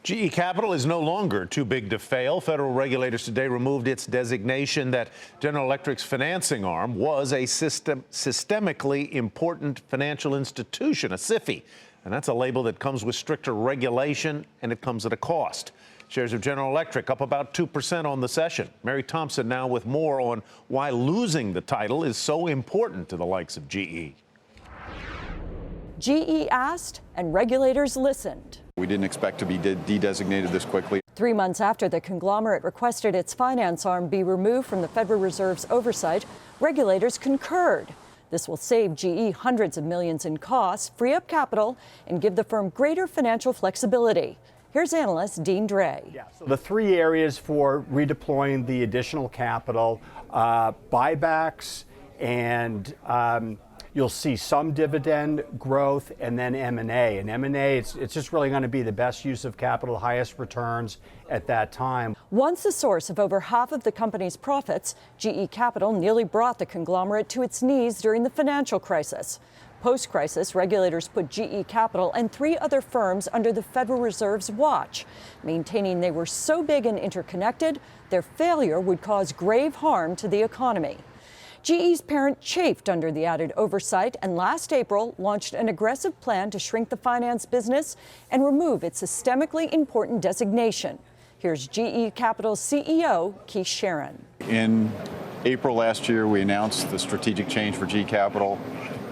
GE Capital is no longer too big to fail. Federal regulators today removed its designation that General Electric's financing arm was a systemically important financial institution, a SIFI. And that's a label that comes with stricter regulation, and it comes at a cost. Shares of General Electric up about 2% on the session. Mary Thompson now with more on why losing the title is so important to the likes of GE. GE asked, and regulators listened. We didn't expect to be de-designated this quickly. 3 months after the conglomerate requested its finance arm be removed from the Federal Reserve's oversight, regulators concurred. This will save GE hundreds of millions in costs, free up capital, and give the firm greater financial flexibility. Here's analyst Dean Drey. So the 3 areas for redeploying the additional capital, buybacks, and you'll see some dividend growth, and then M&A. And M&A, it's just really going to be the best use of capital, highest returns at that time. Once the source of over half of the company's profits, GE Capital nearly brought the conglomerate to its knees during the financial crisis. Post-crisis, regulators put GE Capital and 3 other firms under the Federal Reserve's watch, maintaining they were so big and interconnected, their failure would cause grave harm to the economy. GE's parent chafed under the added oversight and last April launched an aggressive plan to shrink the finance business and remove its systemically important designation. Here's GE Capital's CEO, Keith Sharon. In April last year, we announced the strategic change for GE Capital.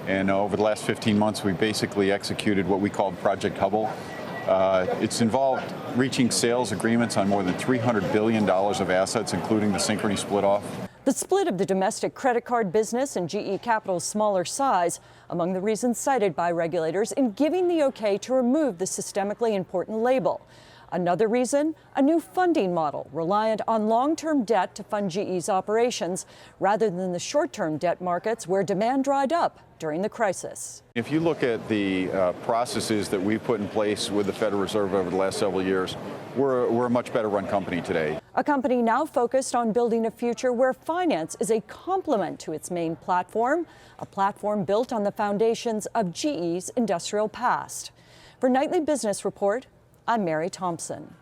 And over the last 15 months, we basically executed what we called Project Hubble. It's involved reaching sales agreements on more than $300 billion of assets, including the Synchrony split-off. The split of the domestic credit card business and GE Capital's smaller size among the reasons cited by regulators in giving the okay to remove the systemically important label. Another reason, a new funding model reliant on long-term debt to fund GE's operations rather than the short-term debt markets where demand dried up during the crisis. If you look at the processes that we've put in place with the Federal Reserve over the last several years, we're a much better run company today. A company now focused on building a future where finance is a complement to its main platform, a platform built on the foundations of GE's industrial past. For Nightly Business Report, I'm Mary Thompson.